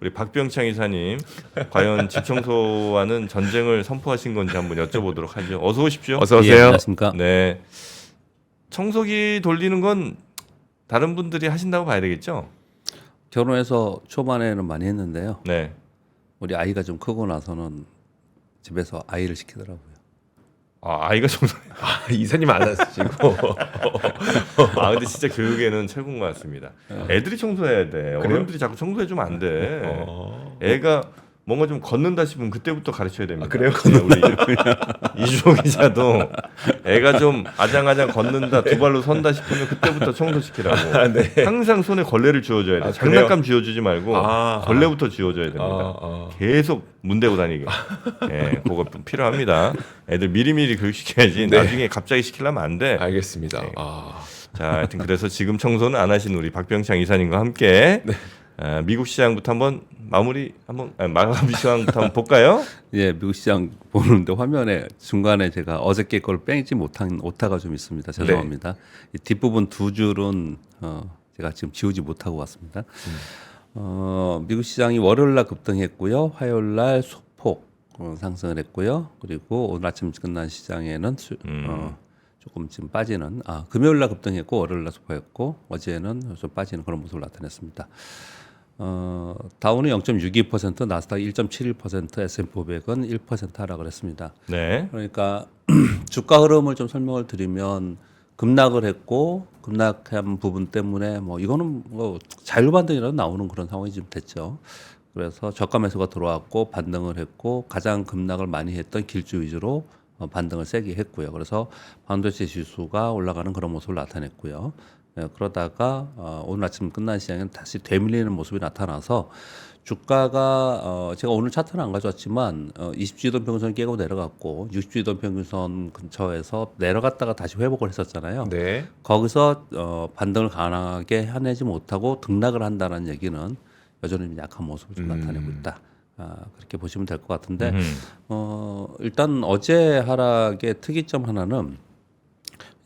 우리 박병창 이사님 과연 집 청소와는 전쟁을 선포하신 건지 한번 여쭤보도록 하죠. 어서 오십시오. 어서 예, 오세요. 안녕하십니까. 네. 청소기 돌리는 건 다른 분들이 하신다고 봐야 되겠죠? 결혼해서 초반에는 많이 했는데요. 네. 우리 아이가 좀 크고 나서는 집에서 아이를 시키더라고요. 아이가 청소. 이사님 안 하시고. 근데 진짜 교육에는 최고인 것 같습니다. 애들이 청소해야 돼. 어른들이 자꾸 청소해주면 안 돼. 애가 뭔가 좀 걷는다 싶으면 그때부터 가르쳐야 됩니다. 그래요? 네, 우리 이주호 기자도 애가 좀 아장아장 걷는다, 두 발로 선다 싶으면 그때부터 청소시키라고. 네. 항상 손에 걸레를 쥐어줘야 돼. 장난감 쥐어주지 말고 걸레부터 쥐어줘야 됩니다. 계속 문대고 다니게. 예, 그거 필요합니다. 애들 미리미리 교육시켜야지. 네. 나중에 갑자기 시키려면 안 돼. 알겠습니다. 네. 자, 하여튼 그래서 지금 청소는 안 하신 우리 박병창 이사님과 함께 미국 시장부터 한번 마감 시황부터 한번 볼까요? 예, 미국 시장 보는데 화면에 중간에 제가 어저께 걸 빼지 못한 오타가 좀 있습니다. 죄송합니다. 이 뒷부분 두 줄은 제가 지금 지우지 못하고 왔습니다. 미국 시장이 월요일 날 급등했고요. 화요일 날 소폭 상승을 했고요. 그리고 오늘 아침 끝난 시장에는 조금 지금 빠지는 금요일 날 급등했고 월요일 날 소폭했고 어제는 좀 빠지는 그런 모습을 나타냈습니다. 다우는 0.62%, 나스닥 1.71%, S&P 500은 1% 하락을 했습니다. 네. 그러니까 주가 흐름을 좀 설명을 드리면 급락을 했고 급락한 부분 때문에 뭐 이거는 뭐 자율반등이라도 나오는 그런 상황이 좀 됐죠. 그래서 저가 매수가 들어왔고 반등을 했고 가장 급락을 많이 했던 길주 위주로 반등을 세게 했고요. 그래서 반도체 지수가 올라가는 그런 모습을 나타냈고요. 그러다가 오늘 아침 끝난 시장에는 다시 되밀리는 모습이 나타나서 주가가 제가 오늘 차트는 안 가져왔지만 20주移동 평균선 깨고 내려갔고 60주移동 평균선 근처에서 내려갔다가 다시 회복을 했었잖아요. 네. 거기서 반등을 강하게 해내지 못하고 등락을 한다는 얘기는 여전히 약한 모습을 좀 나타내고 있다. 그렇게 보시면 될 것 같은데 일단 어제 하락의 특이점 하나는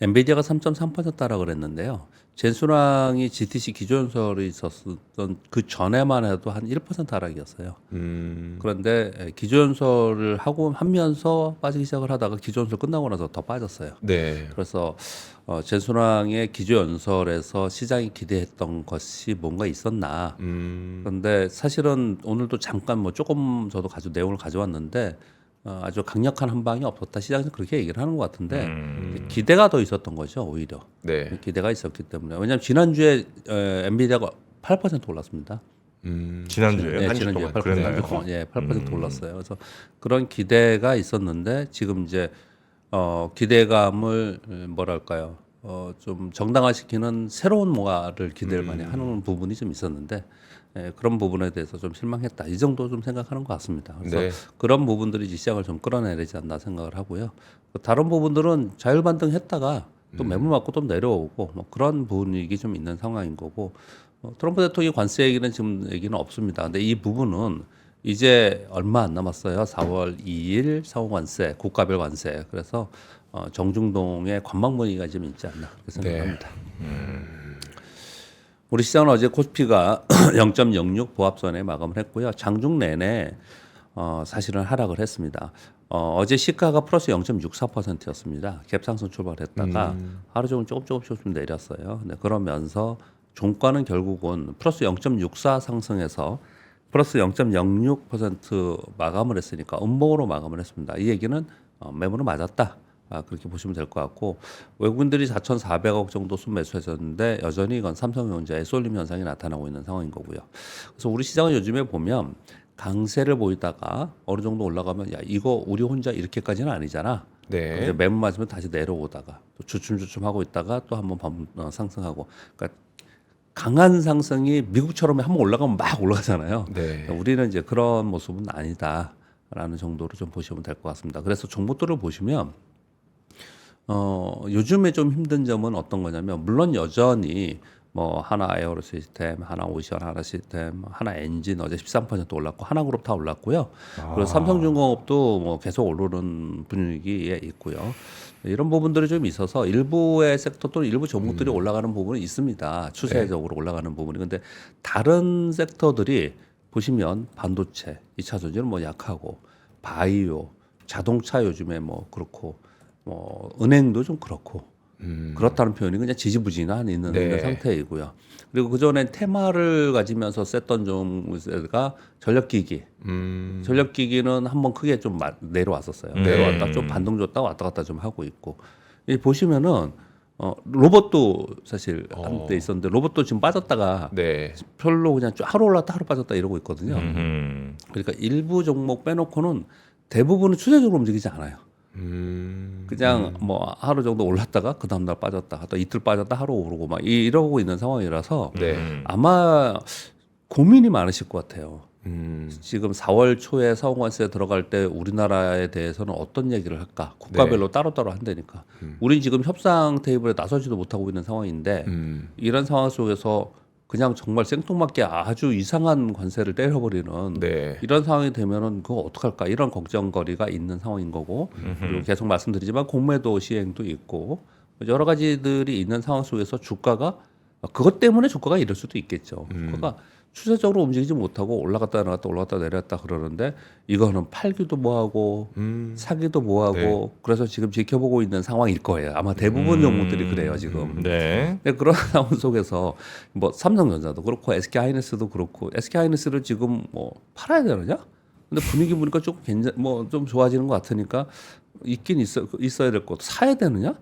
엔비디아가 3.3% 하락을 했는데요. 젠수랑이 GTC 기조연설이 있었던 그 전에만 해도 한 1% 하락이었어요. 그런데 기조연설을 하면서 빠지기 시작을 하다가 기조연설 끝나고 나서 더 빠졌어요. 네. 그래서 젠수랑의 기조연설에서 시장이 기대했던 것이 뭔가 있었나. 그런데 사실은 오늘도 잠깐 뭐 조금 저도 내용을 가져왔는데 아주 강력한 한 방이 없었다. 시장에서 그렇게 얘기를 하는 것 같은데 기대가 더 있었던 거죠. 오히려 네. 기대가 있었기 때문에 왜냐하면 지난주에 엔비디아가 8% 올랐습니다. 지난주에 네, 한 주 지난주에 동안 그랬나요? 8% 올랐어요. 그래서 그런 기대가 있었는데 지금 이제 기대감을 뭐랄까요? 좀 정당화시키는 새로운 뭔가를 기대를 많이 하는 부분이 좀 있었는데 그런 부분에 대해서 좀 실망했다. 이 정도 좀 생각하는 것 같습니다. 그래서 네. 그런 부분들이 이제 시장을 좀 끌어내리지 않나 생각을 하고요. 다른 부분들은 자율반등했다가 또 매물 맞고 또 내려오고 뭐 그런 분위기 좀 있는 상황인 거고 트럼프 대통령이 관세 얘기는 지금 얘기는 없습니다. 근데 이 부분은 이제 얼마 안 남았어요. 4월 2일 상호관세, 국가별 관세. 그래서 정중동의 관망 분위기가 좀 있지 않나 그렇게 생각합니다. 우리 시장은 어제 코스피가 0.06 보합선에 마감을 했고요. 장중 내내 사실은 하락을 했습니다. 어제 시가가 플러스 0.64%였습니다. 갭 상승 출발했다가 하루 종일 조금 내렸어요. 네, 그러면서 종가는 결국은 플러스 0.64 상승해서 플러스 0.06% 마감을 했으니까 음봉으로 마감을 했습니다. 이 얘기는 매물은 맞았다. 그렇게 보시면 될 것 같고 외국인들이 4,400억 정도 순매수했었는데 여전히 이건 삼성전자의 쏠림 현상이 나타나고 있는 상황인 거고요. 그래서 우리 시장은 요즘에 보면 강세를 보이다가 어느 정도 올라가면 야 이거 우리 혼자 이렇게까지는 아니잖아. 네. 이제 매물 맞으면 다시 내려오다가 또 주춤주춤 하고 있다가 또 한번 상승하고 그러니까 강한 상승이 미국처럼 한번 올라가면 막 올라가잖아요. 네. 우리는 이제 그런 모습은 아니다라는 정도로 좀 보시면 될 것 같습니다. 그래서 종목들을 보시면 요즘에 좀 힘든 점은 어떤 거냐면 물론 여전히 뭐 하나 에어로 시스템, 하나 오션, 하나 시스템, 하나 엔진 어제 13% 올랐고 하나그룹 다 올랐고요. 그리고 삼성중공업도 뭐 계속 오르는 분위기에 있고요. 이런 부분들이 좀 있어서 일부의 섹터 또는 일부 종목들이 올라가는 부분이 있습니다. 추세적으로 올라가는 부분이. 근데 다른 섹터들이 보시면 반도체, 2차 전지는 뭐 약하고 바이오, 자동차 요즘에 뭐 그렇고 뭐 은행도 좀 그렇고 그렇다는 표현이 그냥 지지부진한 있는 네. 상태이고요. 그리고 그 전에 테마를 가지면서 셌던 종가 전력기기. 전력기기는 한번 크게 좀 내려왔었어요. 내려왔다 좀 반등 줬다 왔다 갔다 좀 하고 있고. 이 보시면은 로봇도 사실 한때 있었는데 로봇도 지금 빠졌다가 네. 별로 그냥 쭉 하루 올랐다 하루 빠졌다 이러고 있거든요. 음. 그러니까 일부 종목 빼놓고는 대부분은 추세적으로 움직이지 않아요. 그냥 뭐 하루 정도 올랐다가 그 다음날 빠졌다, 또 이틀 빠졌다 하루 오르고 막 이러고 있는 상황이라서 네. 아마 고민이 많으실 것 같아요. 지금 4월 초에 사원관세에 들어갈 때 우리나라에 대해서는 어떤 얘기를 할까? 국가별로 따로따로 한다니까. 우린 지금 협상 테이블에 나서지도 못하고 있는 상황인데 이런 상황 속에서 그냥 정말 생뚱맞게 아주 이상한 관세를 때려버리는 네. 이런 상황이 되면은 그거 어떡할까 이런 걱정거리가 있는 상황인 거고 그리고 계속 말씀드리지만 공매도 시행도 있고 여러 가지들이 있는 상황 속에서 주가가 그것 때문에 주가가 이럴 수도 있겠죠. 주가가 추세적으로 움직이지 못하고 올라갔다 내려갔다 올라갔다 내려갔다 그러는데 이거는 팔기도 뭐하고 사기도 뭐하고 네. 그래서 지금 지켜보고 있는 상황일 거예요. 아마 대부분 종목들이 그래요 지금. 네. 근데 그런 상황 속에서 뭐 삼성전자도 그렇고 SK하이닉스도 그렇고 SK하이닉스를 지금 뭐 팔아야 되느냐? 근데 분위기 보니까 좀 좀 좋아지는 것 같으니까 있긴 있어야 될 것. 사야 되느냐?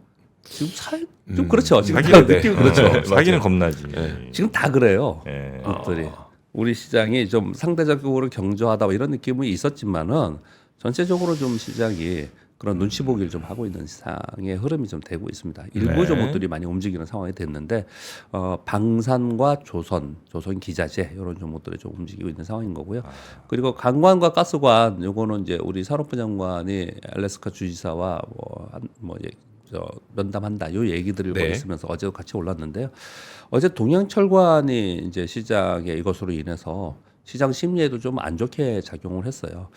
지금 좀 그렇죠. 지금 사기는 느낌 그렇죠. 사기는 겁나지. 지금 다 그래요. 예. 것들이 우리 시장이 좀 상대적으로 경조하다 뭐 이런 느낌이 있었지만은 전체적으로 좀 시장이 그런 눈치 보기를 좀 하고 있는 시장의 흐름이 좀 되고 있습니다. 일부 네. 종목들이 많이 움직이는 상황이 됐는데 방산과 조선 기자재 이런 종목들이 좀 움직이고 있는 상황인 거고요. 그리고 관광과 가스관 요거는 이제 우리 산업부 장관이 알래스카 주지사와 면담한다 요 얘기들을 네. 있으면서 어제도 같이 올랐는데요. 어제 동양철관이 이제 시장의 이것으로 인해서 시장 심리에도 좀 안 좋게 작용을 했어요.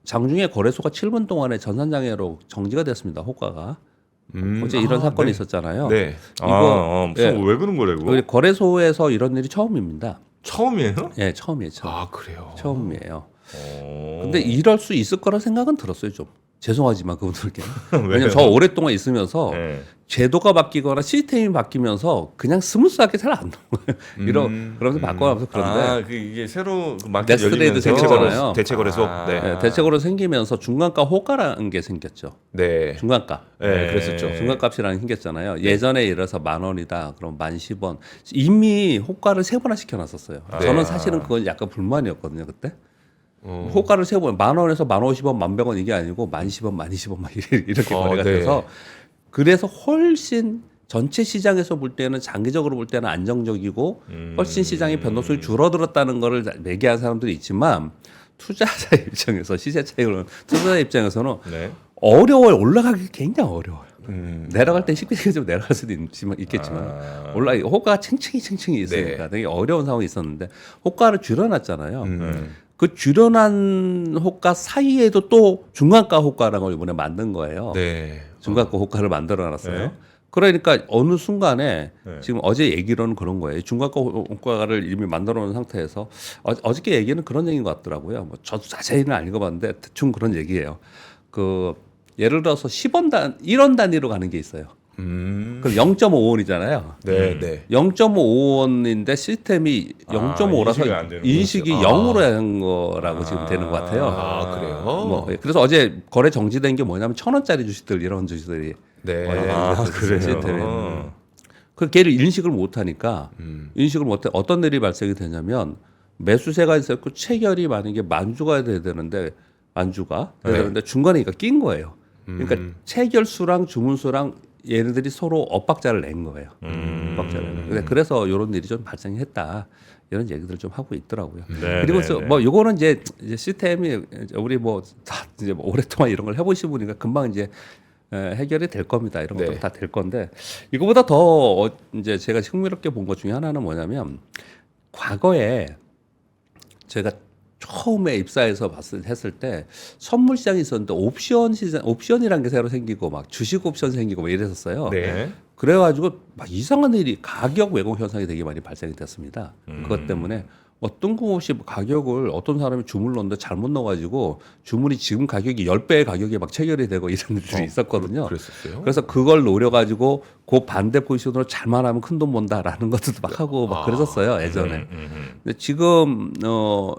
장중에 거래소가 7분 동안에 전산장애로 정지가 됐습니다. 호가가. 어제 이런 사건이 네. 있었잖아요. 네. 이거 무슨 왜 그런 거래 그거? 거래소에서 이런 일이 처음입니다. 처음이에요? 예, 처음이에요. 처음. 아 그래요. 처음이에요. 어. 근데 이럴 수 있을 거란 생각은 들었어요, 좀. 죄송하지만 그분들께. 왜냐면 저 오랫동안 있으면서 네. 제도가 바뀌거나 시스템이 바뀌면서 그냥 스무스하게 잘 안 나와요. 그러면서 바꿔가면서 그런데 이게 새로 그 마켓 네스트레이드 열리면서 대체거래요. 대체거래소. 네. 네, 대체적으로 생기면서 중간가 호가라는 게 생겼죠. 네. 중간가. 네. 그랬었죠. 중간값이라는 게 생겼잖아요. 예전에 예를 들어서 10,000원이다. 그럼 10,010원. 이미 호가를 3번나 시켜놨었어요. 저는 사실은 그건 약간 불만이었거든요. 그때. 호가를 3번 10,000원에서 10,050원, 11,000원 이게 아니고 10,010원, 12,010원 막 이렇게 거래가 네. 돼서 그래서 훨씬 전체 시장에서 볼 때는 장기적으로 볼 때는 안정적이고 훨씬 시장의 변동성이 줄어들었다는 거를 매개한 사람들이 있지만 투자자 입장에서 시세 차익을 투자자 입장에서는 네. 어려워요. 올라가기 굉장히 어려워요. 내려갈 땐 쉽게 좀 내려갈 수도 있겠지만 호가가 층층이 있으니까 되게 어려운 상황이 있었는데 호가를 줄여놨잖아요. 그 줄여난 호가 사이에도 또 중간가 호가라는 걸 이번에 만든 거예요. 네. 중간가 호가를 만들어놨어요. 네. 그러니까 어느 순간에 네. 지금 어제 얘기로는 그런 거예요. 중간가 호가를 이미 만들어놓은 상태에서 어저께 얘기는 그런 얘기인 것 같더라고요. 뭐 저도 자세히는 안 읽어봤는데 대충 그런 얘기예요. 그 예를 들어서 1원 단위로 가는 게 있어요. 그럼 0.5원이잖아요. 네. 네. 0.5원인데 시스템이 0.5라서 인식이 안 되는 인식이 0으로 한 거라고 지금 되는 것 같아요. 아 그래요. 뭐 그래서 어제 거래 정지된 게 뭐냐면 1,000원짜리 주식들 이런 주식들이 네. 시스템이. 그 걔를 인식을 못 하니까 인식을 못해 어떤 일이 발생이 되냐면 매수세가 있었고 체결이 만약에 만주가 돼야 되는데 중간에 이거 낀 거예요. 그러니까 체결수랑 주문수랑 얘네들이 서로 엇박자를 낸 거예요. 엇박자를. 그래서 이런 일이 좀 발생했다. 이런 얘기들을 좀 하고 있더라고요. 네, 그리고 네, 네. 뭐 요거는 이제 시스템이 우리 이제 오랫동안 이런 걸 해보신 분이니까 금방 이제 해결이 될 겁니다. 이런 것도 네. 다 될 건데 이거보다 더 이제 제가 흥미롭게 본 것 중에 하나는 뭐냐면 과거에 제가 처음에 입사해서 했을 때 선물 시장이 있었는데 옵션이라는 게 새로 생기고 막 주식 옵션 생기고 막 이랬었어요. 네. 그래가지고 막 이상한 일이 가격 왜곡 현상이 되게 많이 발생이 됐습니다. 그것 때문에 뭐 뜬금없이 가격을 어떤 사람이 주문을 넣는데 잘못 넣어가지고 주문이 지금 가격이 10배의 가격에 막 체결이 되고 이런 일들이 있었거든요. 그랬었어요. 그래서 그걸 노려가지고 그 반대 포지션으로 잘만 하면 큰 돈 번다라는 것들도 막 하고 막 그랬었어요 예전에. 근데 지금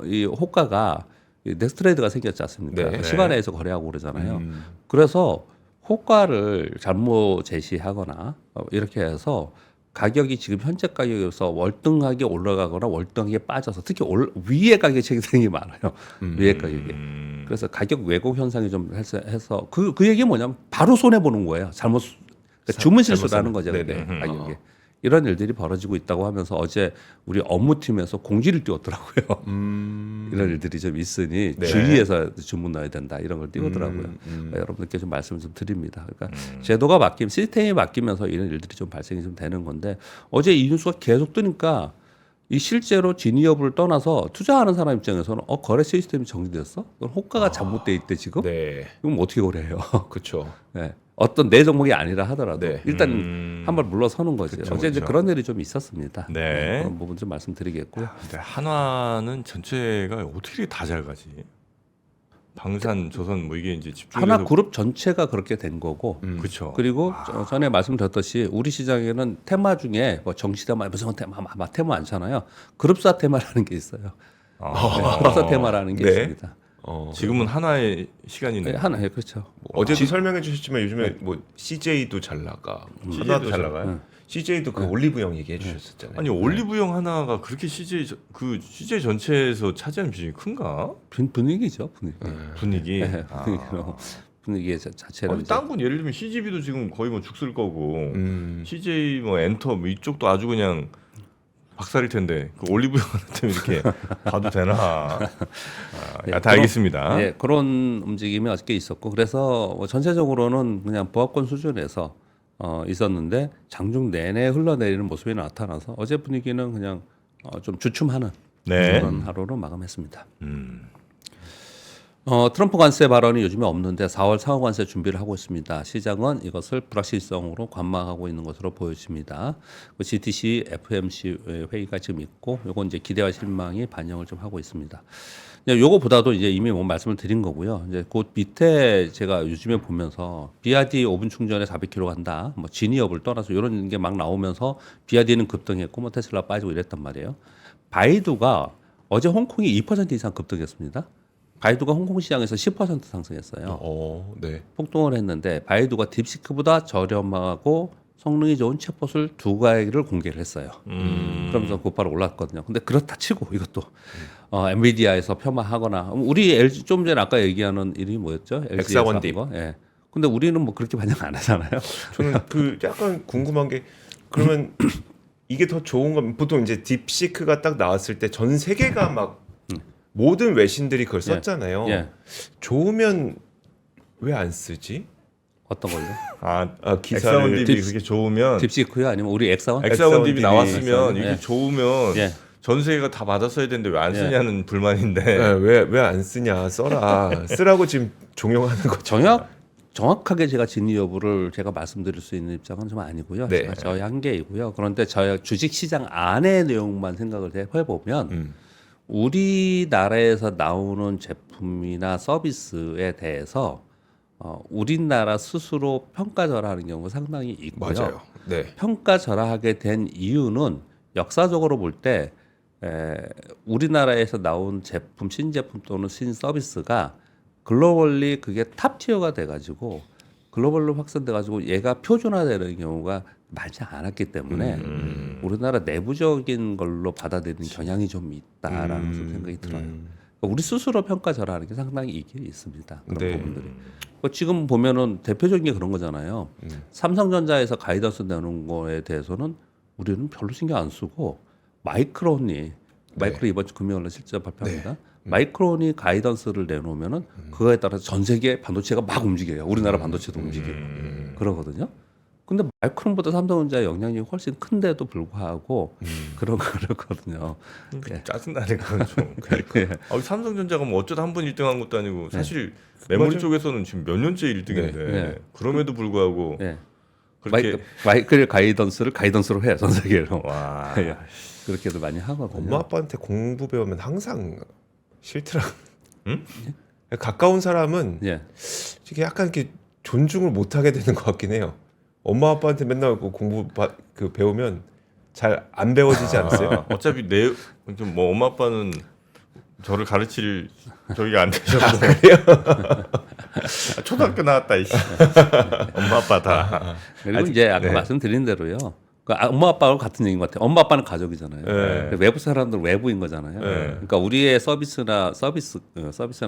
이 호가가 이 넥스트레이드가 생겼지 않습니까? 네. 시간에서 거래하고 그러잖아요. 그래서 호가를 잘못 제시하거나 이렇게 해서 가격이 지금 현재 가격에서 월등하게 올라가거나 월등하게 빠져서 특히 위에 가격이 책정이 많아요. 위에 가격이. 그래서 가격 왜곡 현상이 좀 해서 그 얘기 뭐냐면 바로 손해 보는 거예요. 그러니까 주문 실수라는 거죠. 그게 가격이. 이런 일들이 벌어지고 있다고 하면서 어제 우리 업무팀에서 공지를 띄웠더라고요. 이런 일들이 좀 있으니 네. 주의해서 주문 넣어야 된다 이런 걸 띄우더라고요. 그러니까 여러분들께 좀 말씀을 좀 드립니다. 그러니까 제도가 바뀌면 시스템이 바뀌면서 이런 일들이 좀 발생이 좀 되는 건데 어제 이 뉴스가 계속 뜨니까 이 실제로 진위 여부를 떠나서 투자하는 사람 입장에서는 거래 시스템이 정지됐어? 그럼 호가가 잘못돼 있대 지금? 네, 그럼 어떻게 거래해요? 그렇죠. 네. 어떤 내 종목이 아니라 하더라도 네. 일단 한 발 물러서는 거죠. 어제 이제 그런 일이 좀 있었습니다. 네. 그런 부분 좀 말씀드리겠고요. 근데 한화는 전체가 어떻게 이렇게 다 잘 가지? 방산, 조선 뭐 이게 이제 집중해서 하나 그룹 전체가 그렇게 된 거고 그렇죠. 그리고 전에 말씀드렸듯이 우리 시장에는 테마 중에 뭐 정시 테마 무슨 테마 테마 많잖아요. 그룹사 테마라는 게 있어요. 네, 그룹사 테마라는 게 네. 있습니다. 지금은 한화의 시간이네. 네, 하나 그렇죠. 어제도 설명해 주셨지만 요즘에 뭐 CJ도 잘 나가, CJ도 잘 나가요? CJ도 그 올리브영 얘기해 주셨었잖아요. 아니 올리브영 하나가 그렇게 CJ 전체에서 차지하는 비중이 큰가? 분위기죠, 분위기. 분위기. 네, 분위기 자체로 아니, 이제 딴 건 예를 들면 CGV도 지금 거의 뭐 죽을 거고 CJ 뭐 엔터 뭐 이쪽도 아주 그냥 박살일 텐데 그 올리브영 하나 때문에 이렇게 봐도 되나? 다 알겠습니다. 네, 그런 움직임이 어저께 있었고 그래서 뭐 전체적으로는 그냥 보합권 수준에서 있었는데 장중 내내 흘러내리는 모습이 나타나서 어제 분위기는 그냥 좀 주춤하는 네. 그런 하루로 마감했습니다. 트럼프 관세 발언이 요즘에 없는데 4월 상호 관세 준비를 하고 있습니다. 시장은 이것을 불확실성으로 관망하고 있는 것으로 보여집니다. GTC, FMC 회의가 지금 있고, 요건 이제 기대와 실망이 반영을 좀 하고 있습니다. 요거보다도 이제 이미 뭐 말씀을 드린 거고요. 이제 그 밑에 제가 요즘에 보면서 BRD 5분 충전에 400km 간다. 뭐 진위 여부를 떠나서 이런 게 막 나오면서 BRD는 급등했고, 뭐 테슬라 빠지고 이랬단 말이에요. 바이두가 어제 홍콩이 2% 이상 급등했습니다. 바이두가 홍콩 시장에서 10% 상승했어요. 네. 폭등을 했는데 바이두가 딥시크보다 저렴하고 성능이 좋은 챗봇을 두 가지를 공개를 했어요. 그러면서 곧바로 올랐거든요. 근데 그렇다 치고 이것도 엔비디아에서 폄하하거나 우리 LG 좀 전에 아까 얘기하는 이름이 뭐였죠? 엑사원 딥. 예. 근데 우리는 뭐 그렇게 반영 안 하잖아요. 저는 그 약간 궁금한 게 그러면 이게 더 좋은 건 보통 이제 딥시크가 딱 나왔을 때 전 세계가 막 모든 외신들이 그걸 썼잖아요. 예. 좋으면 왜 안 쓰지? 어떤 걸요? 기사를 엑사원딥이 그게 좋으면 딥시크요? 아니면 우리 엑사원? 엑사원딥이 나왔으면 이게 예. 좋으면 예. 전 세계가 다 받았어야 되는데 왜 안 쓰냐는 불만인데. 왜 안 쓰냐? 써라. 쓰라고 지금 종용하는 거죠. 정확하게 제가 진위 여부를 제가 말씀드릴 수 있는 입장은 좀 아니고요. 네. 제가 저의 한계이고요. 그런데 저희 주식 시장 안의 내용만 생각을 해보면 우리나라에서 나오는 제품이나 서비스에 대해서 우리나라 스스로 평가절하하는 경우가 상당히 있고요. 맞아요. 네. 평가절하하게 된 이유는 역사적으로 볼 때 우리나라에서 나온 제품, 신제품 또는 신서비스가 글로벌리 그게 탑티어가 돼가지고 글로벌로 확산돼가지고 얘가 표준화되는 경우가 많지 않았기 때문에 우리나라 내부적인 걸로 받아들이는 경향이 좀 있다라는 생각이 들어요. 그러니까 우리 스스로 평가절하하는 게 상당히 이게 있습니다. 그런 네. 부분들이. 지금 보면은 대표적인 게 그런 거잖아요. 삼성전자에서 가이던스 내놓은 거에 대해서는 우리는 별로 신경 안 쓰고 마이크론이 이번 주 금요일에 실제 발표합니다. 마이크론이 가이던스를 내놓으면은 그거에 따라서 전 세계 반도체가 막 움직여요. 우리나라 반도체도 움직이고 그러거든요. 근데 마이크론보다 삼성전자의 영향력이 훨씬 큰데도 불구하고 그렇거든요. 예. 짜증나네 그건 좀. 예. 삼성전자가 뭐 어쩌다 한 번 1등한 것도 아니고 사실 메모리 쪽에서는 지금 몇 년째 1등인데 네. 그럼에도 불구하고 예. 그렇게 마이클 가이던스를 가이던스로 해요, 전 세계로. 와. 예. 그렇게도 많이 하거든요. 엄마 아빠한테 공부 배우면 항상 싫더라. 응? 가까운 사람은 예. 이게 약간 이렇게 존중을 못 하게 되는 것 같긴 해요. 엄마 아빠한테 맨날 배우면 잘 안 배워지지 않았어요? 어차피 뭐 엄마 아빠는 저를 가르칠 저기가 안 되셔서 초등학교 나왔다 이씨. 엄마 아빠 다. 그리고 이제 아까 말씀드린 대로요. 엄마 아빠하고 같은 얘기인 것 같아요. 엄마 아빠는 가족이잖아요. 네. 외부 사람들 외부인 거잖아요. 그러니까 우리의 서비스나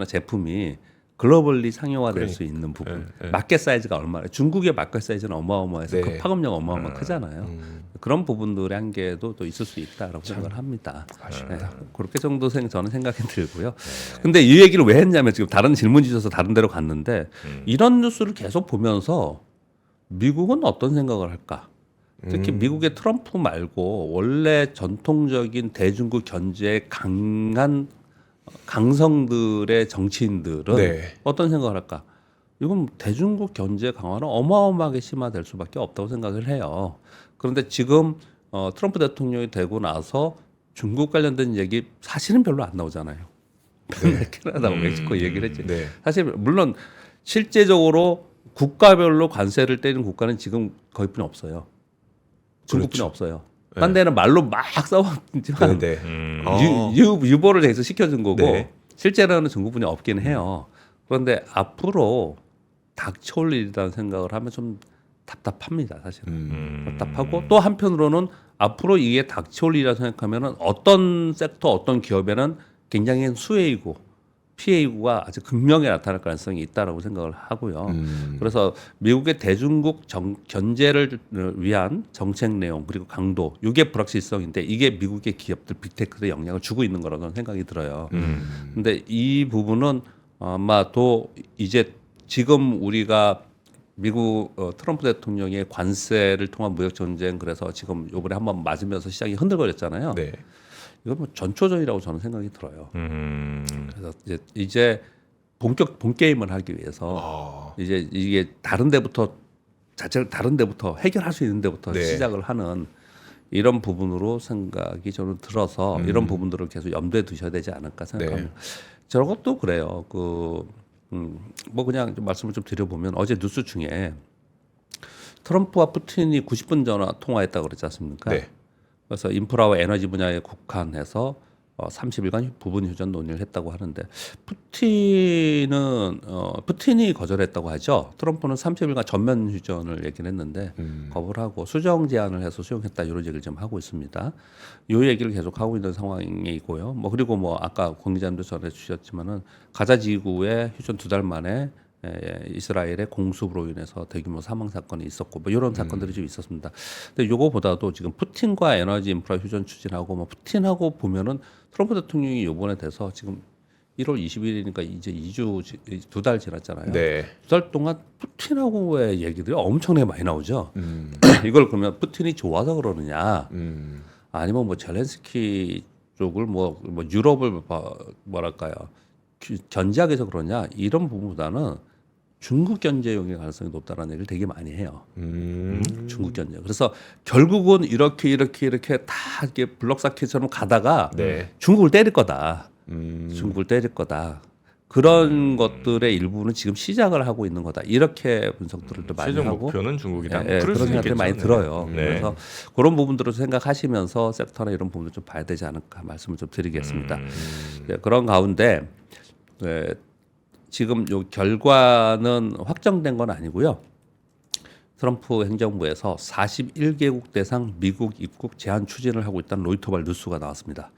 제품이 글로벌리 상용화될 수 있는 부분. 마켓 사이즈가 얼마나? 중국의 마켓 사이즈는 어마어마해서 그 파급력 어마어마 크잖아요. 그런 부분들의 한계도 또 있을 수 있다라고 생각을 합니다. 네, 그렇게 정도 저는 생각이 들고요. 근데 이 얘기를 왜 했냐면 지금 다른 질문 주셔서 다른 데로 갔는데 이런 뉴스를 계속 보면서 미국은 어떤 생각을 할까? 특히 미국의 트럼프 말고 원래 전통적인 대중국 견제에 강한 강성들의 정치인들은 어떤 생각을 할까? 이건 대중국 견제 강화는 어마어마하게 심화될 수밖에 없다고 생각을 해요. 그런데 지금 트럼프 대통령이 되고 나서 중국 관련된 얘기 사실은 별로 안 나오잖아요. 캐나다하고 멕시코 얘기를 했지. 사실 물론 실제적으로 국가별로 관세를 때리는 국가는 지금 거의뿐이 없어요. 중국뿐이 없어요. 딴 데는 말로 막 싸웠지만 유보를 해서 시켜준 거고 실제로는 중국분이 없긴 해요. 그런데 앞으로 닥쳐올 일이라는 생각을 하면 좀 답답합니다, 사실은. 답답하고 또 한편으로는 앞으로 이게 닥쳐올 일이라고 생각하면은 어떤 섹터, 어떤 기업에는 굉장히 수혜이고 피해이고가 아주 극명히 나타날 가능성이 있다라고 생각을 하고요. 그래서 미국의 대중국 견제를 위한 정책 내용 그리고 강도 이게 불확실성인데 이게 미국의 기업들 빅테크에 영향을 주고 있는 거라고 생각이 들어요. 근데 이 부분은 아마 또 이제 지금 우리가 미국 트럼프 대통령의 관세를 통한 무역 전쟁 그래서 지금 요번에 한번 맞으면서 시장이 흔들거렸잖아요. 이건 뭐 전초전이라고 저는 생각이 들어요. 그래서 이제 본 게임을 하기 위해서 이제 이게 다른 데부터 해결할 수 있는 데부터 시작을 하는 이런 부분으로 생각이 저는 들어서 이런 부분들을 계속 염두에 두셔야 되지 않을까 생각합니다. 저것도 그래요. 뭐 그냥 좀 말씀을 좀 드려보면 어제 뉴스 중에 트럼프와 푸틴이 90분 전화 통화했다고 그랬지 않습니까? 그래서 인프라와 에너지 분야에 국한해서 30일간 부분 휴전 논의를 했다고 하는데 푸틴이 거절했다고 하죠. 트럼프는 30일간 전면 휴전을 얘기를 했는데 거부를 하고 수정 제안을 해서 수용했다 이런 얘기를 좀 하고 있습니다. 이 얘기를 계속 하고 있는 상황이고요. 뭐 그리고 뭐 아까 권 기자님도 전해 주셨지만은 가자 지구에 휴전 2달 만에 이스라엘의 공습으로 인해서 대규모 사망 사건이 있었고 뭐 이런 사건들이 좀 있었습니다. 근데 요거보다도 지금 푸틴과 에너지 인프라 휴전 추진하고 뭐 푸틴하고 보면은 트럼프 대통령이 요번에 돼서 지금 1월 20일이니까 이제 2달 지났잖아요. 2달 동안 푸틴하고의 얘기들이 엄청나게 많이 나오죠. 이걸 그러면 푸틴이 좋아서 그러느냐 아니면 뭐 젤렌스키 쪽을 뭐 유럽을 뭐랄까요 견제하기 위해서 그러냐 이런 부분보다는 중국 견제용의 가능성이 높다는 얘기를 되게 많이 해요. 중국 견제. 그래서 결국은 이렇게 다 이렇게 블록 쌓기처럼 가다가 중국을 때릴 거다. 중국을 때릴 거다. 그런 것들의 일부는 지금 시작을 하고 있는 거다. 이렇게 분석들을 또 많이 최종 하고 목표는 중국이다. 그런 생각들이 많이 들어요. 그래서 그런 부분들을 생각하시면서 섹터나 이런 부분을 좀 봐야 되지 않을까 말씀을 좀 드리겠습니다. 그런 가운데 지금 요 결과는 확정된 건 아니고요. 트럼프 행정부에서 41개국 대상 미국 입국 제한 추진을 하고 있다는 로이터발 뉴스가 나왔습니다.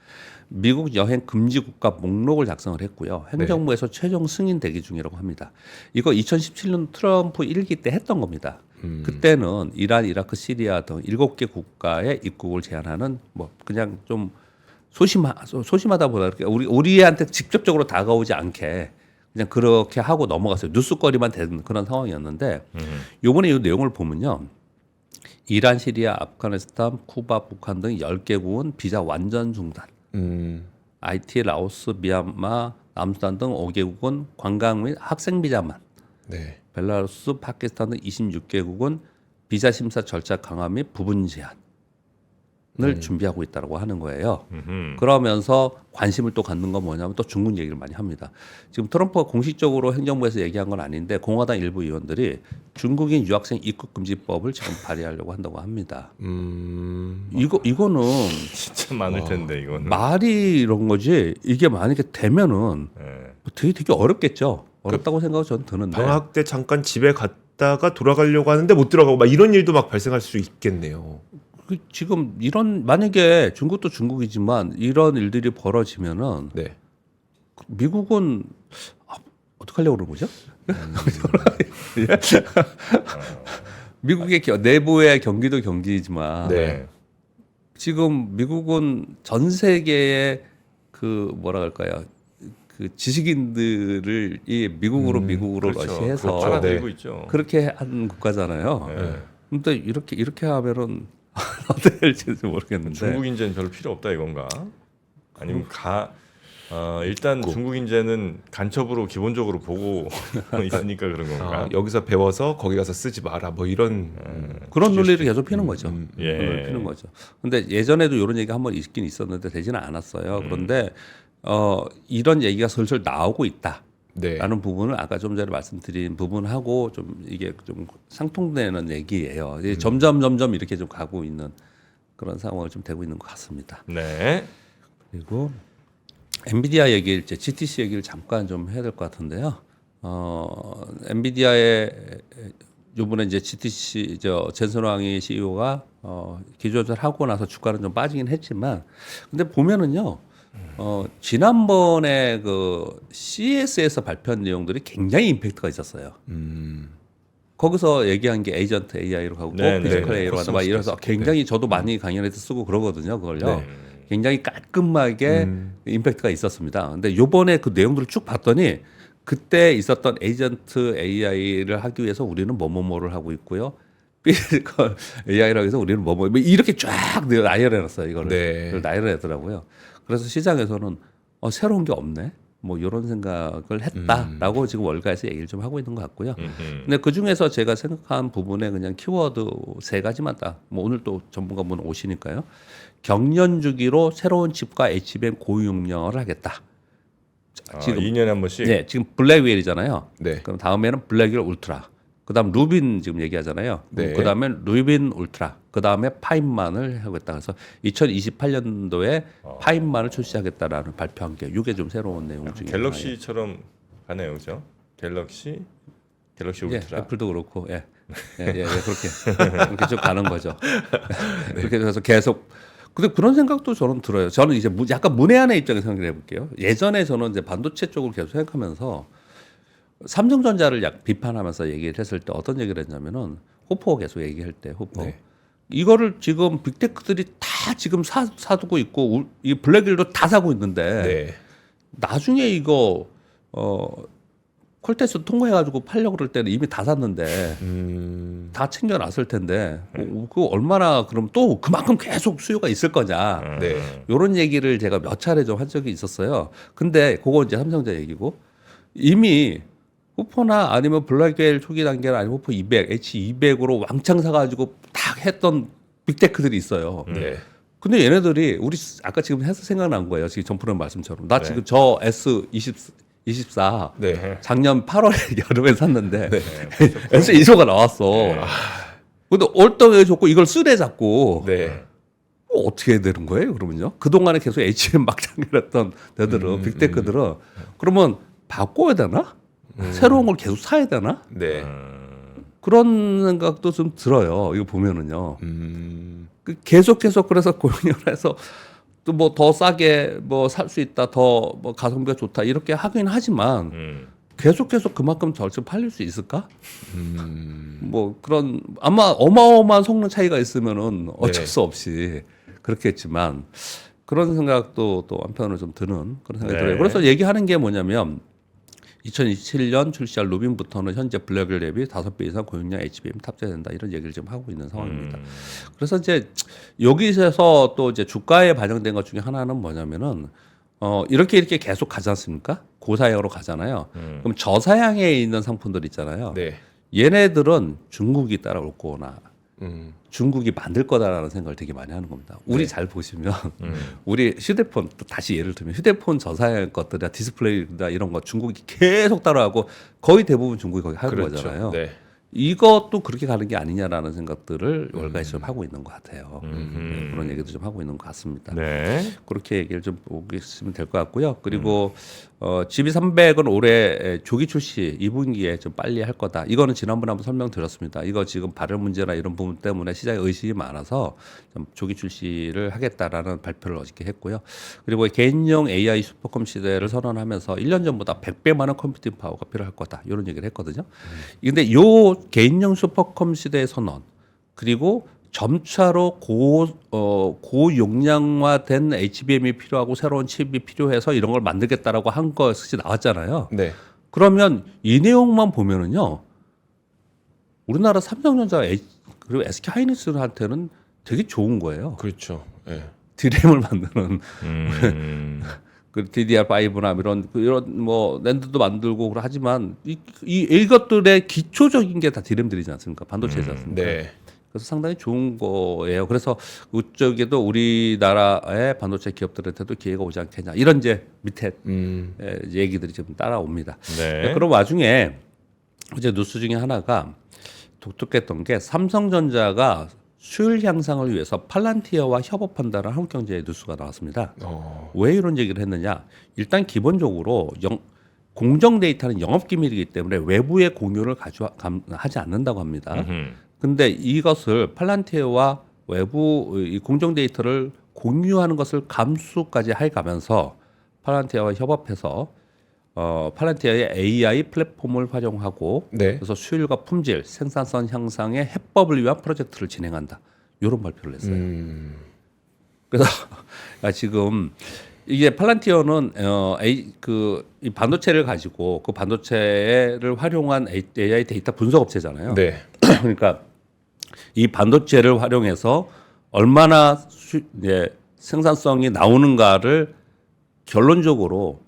미국 여행 금지 국가 목록을 작성을 했고요. 행정부에서 최종 승인 대기 중이라고 합니다. 이거 2017년 트럼프 1기 때 했던 겁니다. 그때는 이란, 이라크, 시리아 등 7개 국가의 입국을 제한하는 뭐 그냥 좀 소심하다 보다 이렇게 우리한테 직접적으로 다가오지 않게 그냥 그렇게 하고 넘어갔어요. 뉴스거리만 된 그런 상황이었는데 요번에 이 내용을 보면요. 이란, 시리아, 아프가니스탄, 쿠바, 북한 등 10개국은 비자 완전 중단. IT, 라오스, 미얀마, 남수단 등 5개국은 관광 및 학생 비자만. 벨라루스, 파키스탄 등 26개국은 비자 심사 절차 강화 및 부분 제한을 준비하고 있다고 하는 거예요. 그러면서 관심을 또 갖는 건 뭐냐면 또 중국 얘기를 많이 합니다. 지금 트럼프가 공식적으로 행정부에서 얘기한 건 아닌데 공화당 일부 의원들이 중국인 유학생 입국 금지법을 지금 발의하려고 한다고 합니다. 이거는 진짜 많을 텐데 이거는. 말이 이런 거지 이게 만약에 되면은 예. 되게 어렵겠죠. 어렵다고 생각은 저는 드는데. 방학 때 잠깐 집에 갔다가 돌아가려고 하는데 못 들어가고 막 이런 일도 막 발생할 수 있겠네요. 지금 이런 만약에 중국도 중국이지만 이런 일들이 벌어지면은 네. 미국은 어떻게 하려고 그러는 거죠? 미국의 내부의 경기도 경기지만 네. 지금 미국은 전 세계의 그 뭐라 할까요? 그 지식인들을 이 미국으로 그렇죠. 러시해서 그렇죠. 빨아들이고 있죠. 그렇게 한 국가잖아요. 예. 근데 이렇게 하면은 어떻게 될지 모르겠는데. 중국 인재는 별로 필요 없다 이건가? 아니면 일단 중국 인재는 간첩으로 기본적으로 보고 있으니까 그런 건가? 여기서 배워서 거기 가서 쓰지 마라 뭐 이런 그런 논리를 계속 피는 거죠. 예. 논리를 피는 거죠. 근데 예전에도 이런 얘기가 한번 있긴 있었는데 되지는 않았어요. 그런데 이런 얘기가 슬슬 나오고 있다. 네. 라는 부분을 아까 좀 전에 말씀드린 부분하고 좀 이게 좀 상통되는 얘기예요. 이제 점점 이렇게 좀 가고 있는 그런 상황을 좀 되고 있는 것 같습니다. 네. 그리고 엔비디아 얘기를 이제 GTC 얘기를 잠깐 좀 해야 될 것 같은데요. 엔비디아의 요번에 이제 GTC 젠슨 왕이 CEO가 기조조절하고 나서 주가는 좀 빠지긴 했지만 근데 보면은요. 지난번에 그 CES에서 발표한 내용들이 굉장히 임팩트가 있었어요. 거기서 얘기한 게 에이전트 AI로 가고 네, 피지컬 네. AI로 가다 막 이래서 굉장히 저도 많이 강연에서 쓰고 그러거든요. 그걸요. 네. 굉장히 깔끔하게 임팩트가 있었습니다. 근데 요번에 그 내용들을 쭉 봤더니 그때 있었던 에이전트 AI를 하기 위해서 우리는 뭐뭐뭐를 하고 있고요. 피지컬 AI라고 해서 우리는 뭐뭐 이렇게 쫙 나열해놨어요. 이거를 네. 나열해더라고요. 그래서 시장에서는 새로운 게 없네. 뭐 이런 생각을 했다라고 지금 월가에서 얘기를 좀 하고 있는 것 같고요. 근데 그 중에서 제가 생각한 부분에 그냥 키워드 3가지만 딱. 뭐 오늘 또 전문가분 오시니까요. 경년 주기로 새로운 칩과 HBM 고용량을 하겠다. 지금 2년에 한 번씩. 네, 지금 블랙웰이잖아요. 네. 그럼 다음에는 블랙웰 울트라. 그다음 루빈 지금 얘기하잖아요. 네. 그다음에 루빈 울트라. 그다음에 파인만을 하겠다. 그래서 2028년도에 파인만을 출시하겠다라는 발표한 게 이게 좀 새로운 내용 중에 갤럭시처럼 가네요, 그죠? 갤럭시 울트라. 예, 애플도 그렇고, 그렇게 쭉 가는 거죠. 그렇게 해서 계속. 근데 그런 생각도 저는 들어요. 저는 이제 약간 문외한의 입장에서 생각을 해볼게요. 예전에 저는 이제 반도체 쪽을 계속 생각하면서 삼성전자를 비판하면서 얘기를 했을 때 어떤 얘기를 했냐면은 호퍼 계속 얘기할 때 호퍼. 네. 이거를 지금 빅테크들이 다 지금 사두고 있고 이 블랙윌도 다 사고 있는데 네. 나중에 이거 콜테스트 통과해가지고 팔려고 그럴 때는 이미 다 샀는데 다 챙겨놨을 텐데 그 얼마나 그럼 또 그만큼 계속 수요가 있을 거냐 네. 이런 얘기를 제가 몇 차례 좀 한 적이 있었어요. 근데 그거 이제 삼성전자 얘기고 이미 호퍼나 아니면 블랙웰 초기 단계나 아니면 호퍼 200, H200으로 왕창 사가지고 딱 했던 빅테크들이 있어요. 네. 근데 얘네들이 우리 아까 지금 해서 생각난 거예요. 지금 전프로의 말씀처럼. 나 지금 저 S24 네. 작년 8월에 여름에 샀는데 S25가 나왔어. 근데 얼떨에 줬고 이걸 쓰레 잡고 네. 어떻게 해야 되는 거예요? 그러면요. 그동안에 계속 HM 막장이랬던 데들은 빅테크들은 그러면 바꿔야 되나? 새로운 걸 계속 사야 되나? 네. 그런 생각도 좀 들어요. 이거 보면은요. 계속 그래서 고용을 해서 또 뭐 더 싸게 뭐 살 수 있다, 더 뭐 가성비가 좋다 이렇게 하긴 하지만 계속 그만큼 절대 팔릴 수 있을까? 뭐 그런 아마 어마어마한 성능 차이가 있으면은 어쩔 수 없이 그렇겠지만 그런 생각도 또 한편으로 좀 드는 그런 생각이 들어요. 그래서 얘기하는 게 뭐냐면 2027년 출시할 루빈부터는 현재 블랙웰 대비 5배 이상 고용량 HBM 탑재된다 이런 얘기를 지금 하고 있는 상황입니다. 그래서 이제 여기서 또 이제 주가에 반영된 것 중에 하나는 뭐냐면은 이렇게 계속 가지 않습니까? 고사양으로 가잖아요. 그럼 저사양에 있는 상품들 있잖아요. 네. 얘네들은 중국이 따라올 거나 중국이 만들 거다라는 생각을 되게 많이 하는 겁니다. 우리 잘 보시면 우리 휴대폰 또 다시 예를 들면 휴대폰 저사양 것들이나 디스플레이나 이런 거 중국이 계속 따라하고 거의 대부분 중국이 거기 하는 그렇죠. 거잖아요. 네. 이것도 그렇게 가는 게 아니냐라는 생각들을 월가에서 좀 하고 있는 것 같아요. 네, 그런 얘기도 좀 하고 있는 것 같습니다. 네. 그렇게 얘기를 좀 보겠으면 될 것 같고요. 그리고 GB300은 올해 조기 출시 2분기에 좀 빨리 할 거다. 이거는 지난번에 한번 설명드렸습니다. 이거 지금 발열 문제나 이런 부분 때문에 시장에 의심이 많아서 좀 조기 출시를 하겠다라는 발표를 어저께 했고요. 그리고 개인용 AI 슈퍼컴 시대를 선언하면서 1년 전보다 100배 많은 컴퓨팅 파워가 필요할 거다. 이런 얘기를 했거든요. 근데 요 개인용 슈퍼컴 시대의 선언 그리고 점차로 고용량화된 HBM이 필요하고 새로운 칩이 필요해서 이런 걸 만들겠다라고 한 것이 나왔잖아요. 네. 그러면 이 내용만 보면은요, 우리나라 삼성전자 그리고 SK 하이닉스한테는 되게 좋은 거예요. 그렇죠. 네. 디램을 만드는 그 DDR5나 이런 뭐 랜드도 만들고 하지만 이것들의 기초적인 게 다 디램들이지 않습니까? 반도체지 않습니까? 네. 그래서 상당히 좋은 거예요. 그래서 그쪽에도 우리나라의 반도체 기업들한테도 기회가 오지 않겠냐 이런 이제 밑에 얘기들이 좀 따라옵니다. 네. 그런 와중에 이제 뉴스 중에 하나가 독특했던 게 삼성전자가 수율 향상을 위해서 팔란티어와 협업한다는 한국경제의 뉴스가 나왔습니다. 왜 이런 얘기를 했느냐? 일단 기본적으로 공정 데이터는 영업기밀이기 때문에 외부의 공유를 하지 않는다고 합니다. 근데 이것을 팔란티어와 외부 이 공정 데이터를 공유하는 것을 감수까지 해가면서 팔란티어와 협업해서 팔란티어의 AI 플랫폼을 활용하고 네. 그래서 수율과 품질, 생산성 향상의 해법을 위한 프로젝트를 진행한다. 이런 발표를 했어요. 그래서 지금 이게 팔란티어는 이 반도체를 가지고 그 반도체를 활용한 AI 데이터 분석 업체잖아요. 네. 그러니까 이 반도체를 활용해서 얼마나 생산성이 나오는가를 결론적으로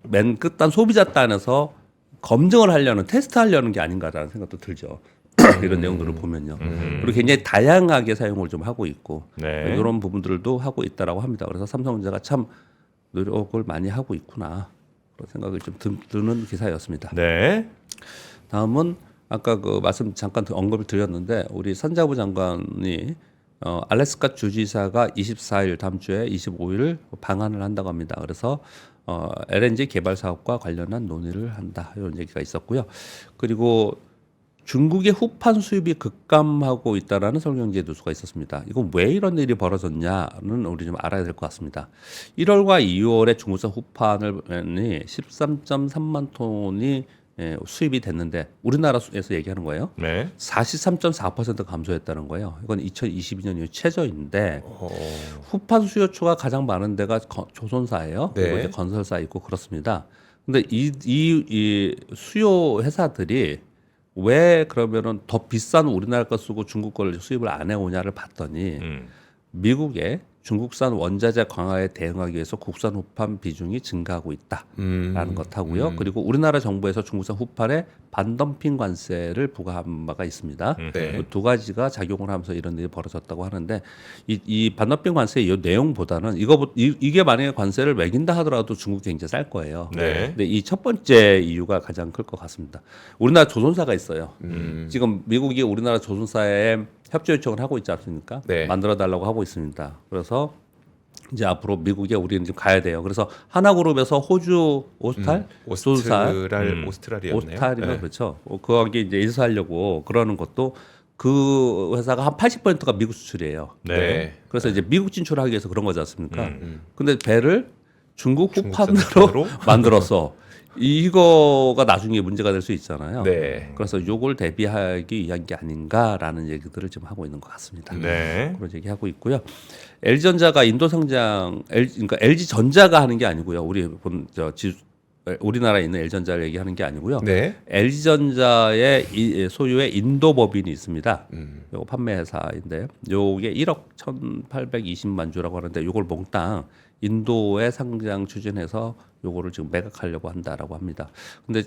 맨 끝단 소비자 단에서 검증을 하려는 테스트하려는 게 아닌가라는 생각도 들죠. 이런 내용들을 보면요. 그리고 굉장히 다양하게 사용을 좀 하고 있고 네. 이런 부분들도 하고 있다라고 합니다. 그래서 삼성전자가 참 노력을 많이 하고 있구나 그런 생각이 좀 드는 기사였습니다. 네. 다음은 아까 그 말씀 잠깐 언급을 드렸는데 우리 산자부 장관이 알래스카 주지사가 24일 다음 주에 25일 방한을 한다고 합니다. 그래서 LNG 개발 사업과 관련한 논의를 한다 이런 얘기가 있었고요. 그리고 중국의 후판 수입이 급감하고 있다라는 서울경제 뉴스가 있었습니다. 이건 왜 이런 일이 벌어졌냐는 우리 좀 알아야 될 것 같습니다. 1월과 2월에 중국산 후판이 13.3만 톤이 수입이 됐는데 우리나라에서 얘기하는 거예요. 네. 43.4% 감소했다는 거예요. 이건 2022년 이후 최저인데 후판 수요처가 가장 많은 데가 조선사예요. 네. 그리고 이제 건설사 있고 그렇습니다. 근데 이 수요 회사들이 왜 그러면은 더 비싼 우리나라 거 쓰고 중국 걸 수입을 안 해오냐를 봤더니 미국의 중국산 원자재 강화에 대응하기 위해서 국산 후판 비중이 증가하고 있다라는 것하고요. 그리고 우리나라 정부에서 중국산 후판에 반덤핑 관세를 부과한 바가 있습니다. 네. 두 가지가 작용을 하면서 이런 일이 벌어졌다고 하는데 이 반덤핑 관세의 이 내용보다는 이게 만약에 관세를 매긴다 하더라도 중국이 굉장히 쌀 거예요. 네. 근데 이 첫 번째 이유가 가장 클 것 같습니다. 우리나라 조선사가 있어요. 지금 미국이 우리나라 조선사에 협조 요청을 하고 있지 않습니까? 네. 만들어 달라고 하고 있습니다. 그래서 이제 앞으로 미국에 우리는 좀 가야 돼요. 그래서 하나그룹에서 호주 조선사 오스트랄이었네요. 오스트랄이면 네. 그렇죠. 거기 이제 인수하려고 그러는 것도 그 회사가 한 80%가 미국 수출이에요. 네. 그래서 이제 미국 진출하기 위해서 그런 거지 않습니까? 근데 배를 중국 중국산 후판으로 후판으로? 만들어서 이거가 나중에 문제가 될 수 있잖아요. 네. 그래서 요걸 대비하기 위한 게 아닌가라는 얘기들을 지금 하고 있는 것 같습니다. 네. 그런 얘기하고 있고요. LG전자가 인도 상장, 그러니까 LG전자가 하는 게 아니고요. 우리나라에 있는 LG전자를 얘기하는 게 아니고요. 네. LG전자의 소유의 인도 법인이 있습니다. 요거 판매 회사인데 요게 1억 1,820만 주라고 하는데 요걸 몽땅 인도에 상장 추진해서 요거를 지금 매각하려고 한다라고 합니다. 근데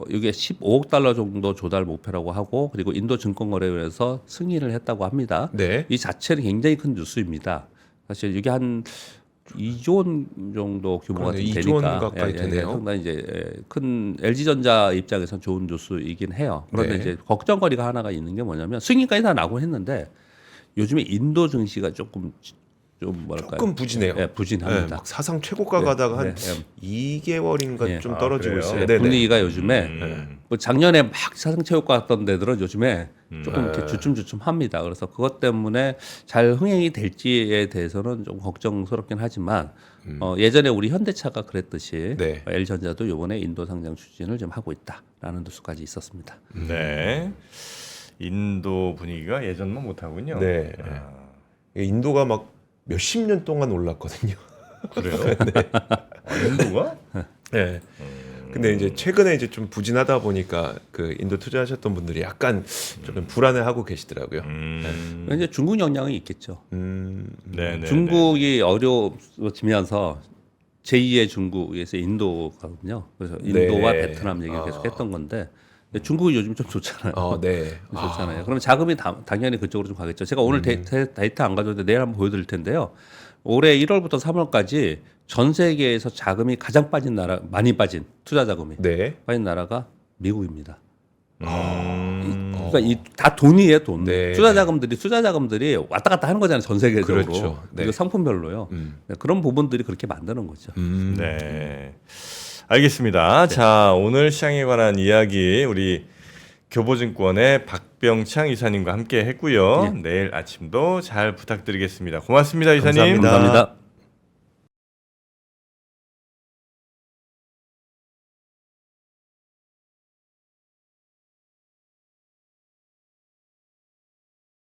이게 15억 달러 정도 조달 목표라고 하고 그리고 인도 증권거래위에서 승인을 했다고 합니다. 네. 이 자체는 굉장히 큰 뉴스입니다. 사실 이게 한 2조 원 정도 규모가 그러네요. 좀 2조 원 되니까 가까이 되네요. 상당히 이제 큰 LG전자 입장에서는 좋은 뉴스이긴 해요. 그런데 네. 이제 걱정거리가 하나가 있는 게 뭐냐면 승인까지 다 나고 했는데 요즘에 인도 증시가 조금 좀 뭐랄까요? 조금 부진해요. 예, 네, 부진합니다. 막 사상 최고가 가다가 한 네. 2개월인가 예. 좀 떨어지고 그래요? 있어요. 네, 네네. 분위기가 요즘에 뭐 작년에 막 사상체육 갔던 데들은 요즘에 조금 이렇게 네. 주춤주춤합니다. 그래서 그것 때문에 잘 흥행이 될지에 대해서는 좀 걱정스럽긴 하지만 예전에 우리 현대차가 그랬듯이 네. LG전자도 이번에 인도 상장 추진을 좀 하고 있다라는 뉴스까지 있었습니다. 네. 인도 분위기가 예전만 못하군요. 네. 인도가 막 몇십 년 동안 올랐거든요. 그래요? 인도가? 네. 근데 이제 최근에 이제 좀 부진하다 보니까 그 인도 투자하셨던 분들이 약간 조금 불안해하고 계시더라고요. 이제 중국 영향이 있겠죠. 네, 네. 중국이 어려워지면서 제2의 중국에서 인도거든요. 그래서 인도와 네. 베트남 얘기를 계속 했던 건데 근데 중국이 요즘 좀 좋잖아요. 네. 좋잖아요. 그럼 자금이 당연히 그쪽으로 좀 가겠죠. 제가 오늘 데이터 안 가져왔는데 내일 한번 보여드릴 텐데요. 올해 1월부터 3월까지 전 세계에서 자금이 가장 빠진 나라, 많이 빠진 투자 자금이 네. 빠진 나라가 미국입니다. 그러니까 이 다 돈이에요, 돈. 네, 투자 자금들이 왔다 갔다 하는 거잖아요, 전 세계적으로. 그렇죠. 네. 그리고 상품별로요. 네, 그런 부분들이 그렇게 만드는 거죠. 네. 알겠습니다. 자, 오늘 시장에 관한 이야기 우리 교보증권의 박병창 이사님과 함께 했고요. 내일 아침도 잘 부탁드리겠습니다. 고맙습니다, 이사님. 감사합니다. 감사합니다.